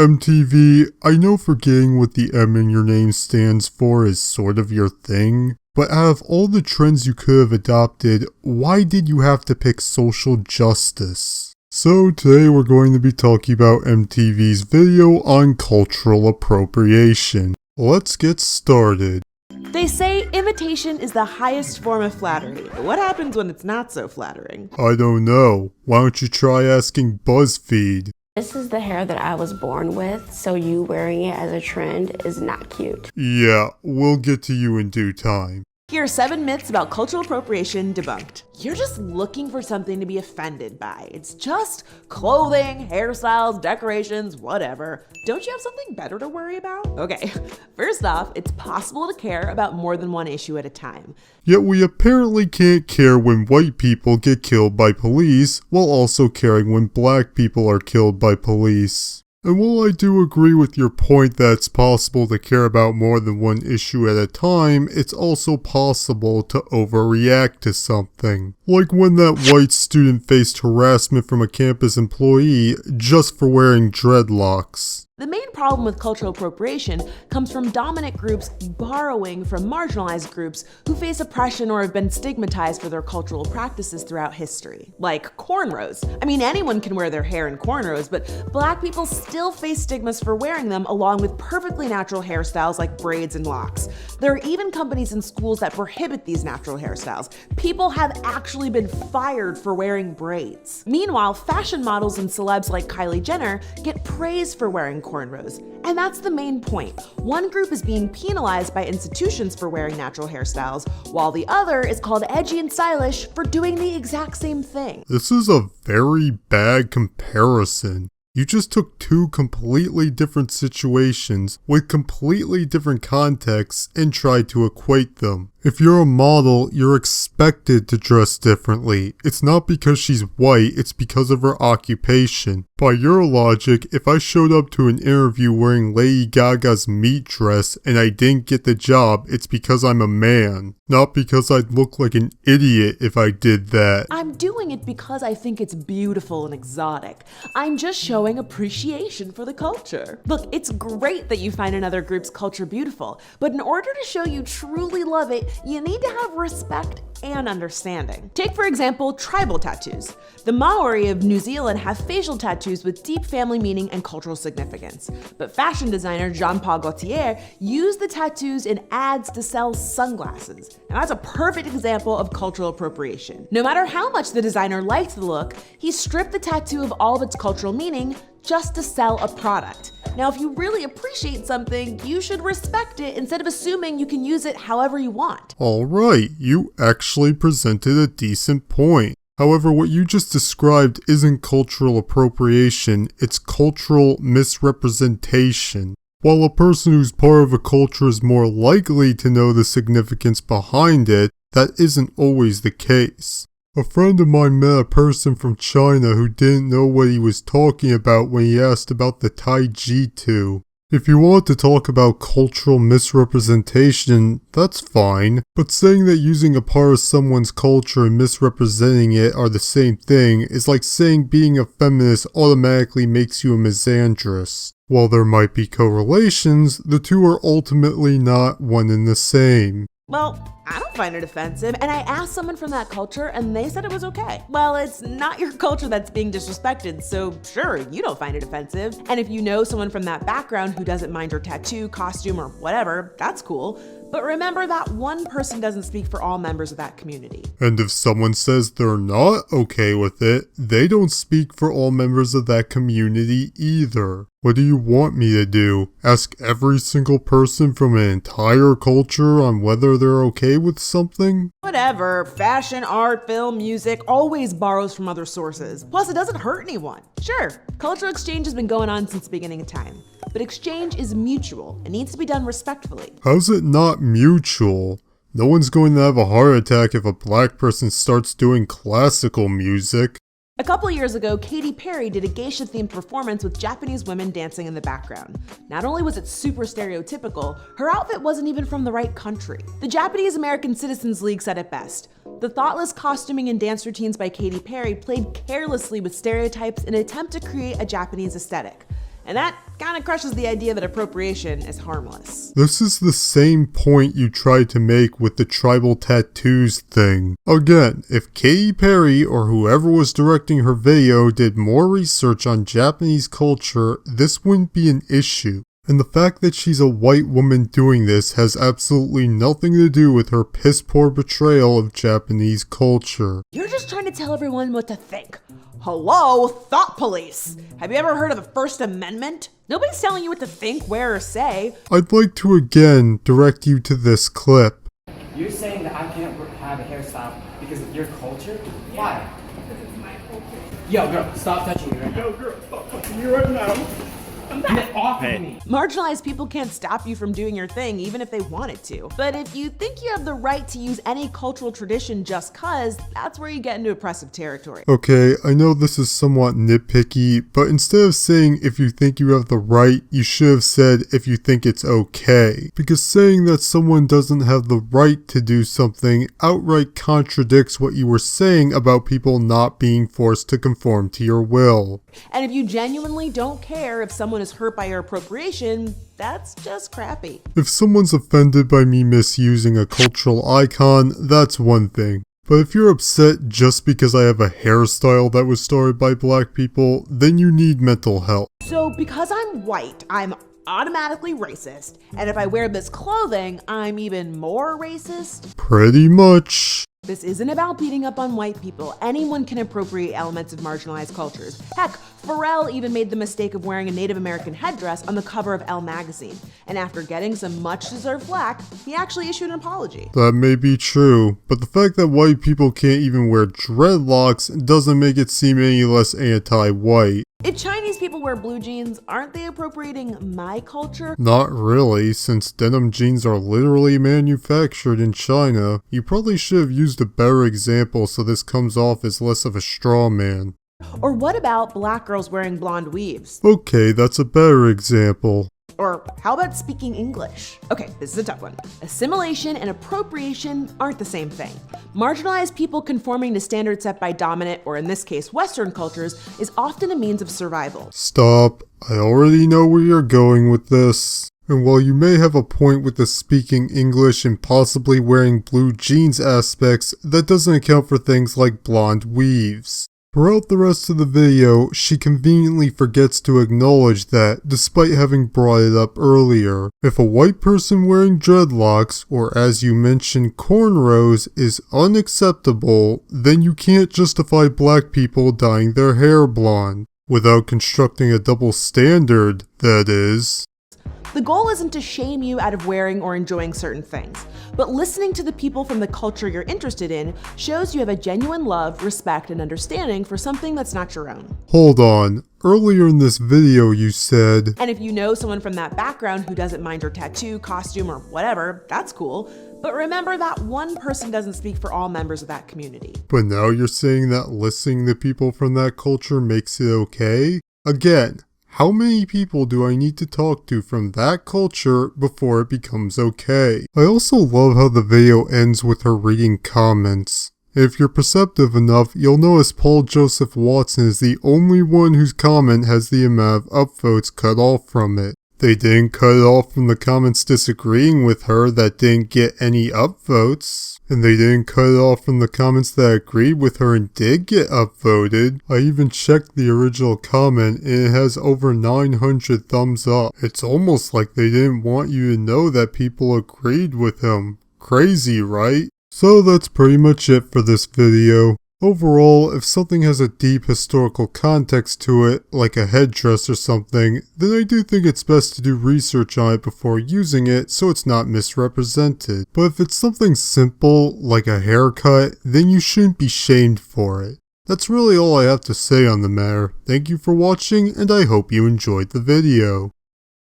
MTV, I know forgetting what the M in your name stands for is sort of your thing, but out of all the trends you could have adopted, why did you have to pick social justice? So today we're going to be talking about MTV's video on cultural appropriation. Let's get started. They say imitation is the highest form of flattery, but what happens when it's not so flattering? I don't know. Why don't you try asking BuzzFeed? This is the hair that I was born with, so you wearing it as a trend is not cute. Yeah, we'll get to you in due time. Here are 7 myths about cultural appropriation debunked. You're just looking for something to be offended by. It's just clothing, hairstyles, decorations, whatever. Don't you have something better to worry about? Okay, first off, it's possible to care about more than one issue at a time. Yet we apparently can't care when white people get killed by police, while also caring when black people are killed by police. And while I do agree with your point that it's possible to care about more than one issue at a time, it's also possible to overreact to something. Like when that white student faced harassment from a campus employee just for wearing dreadlocks. The main problem with cultural appropriation comes from dominant groups borrowing from marginalized groups who face oppression or have been stigmatized for their cultural practices throughout history. Like cornrows. I mean, anyone can wear their hair in cornrows, but black people still face stigmas for wearing them along with perfectly natural hairstyles like braids and locks. There are even companies and schools that prohibit these natural hairstyles. People have actually been fired for wearing braids. Meanwhile, fashion models and celebs like Kylie Jenner get praised for wearing cornrows. And that's the main point. One group is being penalized by institutions for wearing natural hairstyles, while the other is called edgy and stylish for doing the exact same thing. This is a very bad comparison. You just took 2 completely different situations with completely different contexts and tried to equate them. If you're a model, you're expected to dress differently. It's not because she's white, it's because of her occupation. By your logic, if I showed up to an interview wearing Lady Gaga's meat dress and I didn't get the job, it's because I'm a man. Not because I'd look like an idiot if I did that. I'm doing it because I think it's beautiful and exotic. I'm just showing appreciation for the culture. Look, it's great that you find another group's culture beautiful, but in order to show you truly love it, you need to have respect and understanding. Take, for example, tribal tattoos. The Maori of New Zealand have facial tattoos with deep family meaning and cultural significance. But fashion designer Jean-Paul Gaultier used the tattoos in ads to sell sunglasses. And that's a perfect example of cultural appropriation. No matter how much the designer liked the look, he stripped the tattoo of all of its cultural meaning just to sell a product. Now, if you really appreciate something, you should respect it instead of assuming you can use it however you want. Alright, you actually presented a decent point. However, what you just described isn't cultural appropriation, it's cultural misrepresentation. While a person who's part of a culture is more likely to know the significance behind it, that isn't always the case. A friend of mine met a person from China who didn't know what he was talking about when he asked about the Tai Chi. If you want to talk about cultural misrepresentation, that's fine, but saying that using a part of someone's culture and misrepresenting it are the same thing is like saying being a feminist automatically makes you a misandrist. While there might be correlations, the two are ultimately not one and the same. Well, I don't find it offensive, and I asked someone from that culture and they said it was okay. Well, it's not your culture that's being disrespected, so sure, you don't find it offensive. And if you know someone from that background who doesn't mind your tattoo, costume, or whatever, that's cool. But remember that one person doesn't speak for all members of that community. And if someone says they're not okay with it, they don't speak for all members of that community either. What do you want me to do? Ask every single person from an entire culture on whether they're okay with something? Whatever. Fashion, art, film, music always borrows from other sources. Plus, it doesn't hurt anyone. Sure, cultural exchange has been going on since the beginning of time. But exchange is mutual. It needs to be done respectfully. How's it not mutual? No one's going to have a heart attack if a black person starts doing classical music. A couple years ago, Katy Perry did a geisha-themed performance with Japanese women dancing in the background. Not only was it super stereotypical, her outfit wasn't even from the right country. The Japanese American Citizens League said it best. The thoughtless costuming and dance routines by Katy Perry played carelessly with stereotypes in an attempt to create a Japanese aesthetic. And that kind of crushes the idea that appropriation is harmless. This is the same point you tried to make with the tribal tattoos thing. Again, if Katy Perry or whoever was directing her video did more research on Japanese culture, this wouldn't be an issue. And the fact that she's a white woman doing this has absolutely nothing to do with her piss-poor betrayal of Japanese culture. You're just trying to tell everyone what to think. Hello, thought police. Have you ever heard of the First Amendment? Nobody's telling you what to think, wear, or say. I'd like to again direct you to this clip. You're saying that I can't have a hairstyle because of your culture? Why? Because it's my culture. Yo, girl, stop touching me right now. Yo, girl, stop touching me right now. Get off of me. Marginalized people can't stop you from doing your thing even if they wanted to. But if you think you have the right to use any cultural tradition just cause, that's where you get into oppressive territory. Okay, I know this is somewhat nitpicky, but instead of saying if you think you have the right, you should have said if you think it's okay. Because saying that someone doesn't have the right to do something outright contradicts what you were saying about people not being forced to conform to your will. And if you genuinely don't care if someone is hurt by your appropriation, that's just crappy. If someone's offended by me misusing a cultural icon, that's one thing. But if you're upset just because I have a hairstyle that was started by black people, then you need mental help. So because I'm white, I'm automatically racist. And if I wear this clothing, I'm even more racist? Pretty much. This isn't about beating up on white people. Anyone can appropriate elements of marginalized cultures. Heck, Pharrell even made the mistake of wearing a Native American headdress on the cover of Elle magazine. And after getting some much-deserved flack, he actually issued an apology. That may be true, but the fact that white people can't even wear dreadlocks doesn't make it seem any less anti-white. If Chinese people wear blue jeans, aren't they appropriating my culture? Not really, since denim jeans are literally manufactured in China. You probably should have used a better example so this comes off as less of a straw man. Or what about black girls wearing blonde weaves? Okay, that's a better example. Or how about speaking English? Okay, this is a tough one. Assimilation and appropriation aren't the same thing. Marginalized people conforming to standards set by dominant, or in this case, Western cultures, is often a means of survival. Stop. I already know where you're going with this. And while you may have a point with the speaking English and possibly wearing blue jeans aspects, that doesn't account for things like blonde weaves. Throughout the rest of the video, she conveniently forgets to acknowledge that, despite having brought it up earlier, if a white person wearing dreadlocks, or as you mentioned cornrows, is unacceptable, then you can't justify black people dyeing their hair blonde. Without constructing a double standard, that is. The goal isn't to shame you out of wearing or enjoying certain things, but listening to the people from the culture you're interested in shows you have a genuine love, respect, and understanding for something that's not your own. Hold on. Earlier in this video you said, and if you know someone from that background who doesn't mind your tattoo, costume, or whatever, that's cool. But remember that one person doesn't speak for all members of that community. But now you're saying that listening to people from that culture makes it okay? Again, how many people do I need to talk to from that culture before it becomes okay? I also love how the video ends with her reading comments. If you're perceptive enough, you'll notice Paul Joseph Watson is the only one whose comment has the amount of upvotes cut off from it. They didn't cut it off from the comments disagreeing with her that didn't get any upvotes. And they didn't cut it off from the comments that agreed with her and did get upvoted. I even checked the original comment and it has over 900 thumbs up. It's almost like they didn't want you to know that people agreed with him. Crazy, right? So that's pretty much it for this video. Overall, if something has a deep historical context to it, like a headdress or something, then I do think it's best to do research on it before using it so it's not misrepresented. But if it's something simple, like a haircut, then you shouldn't be shamed for it. That's really all I have to say on the matter. Thank you for watching, and I hope you enjoyed the video.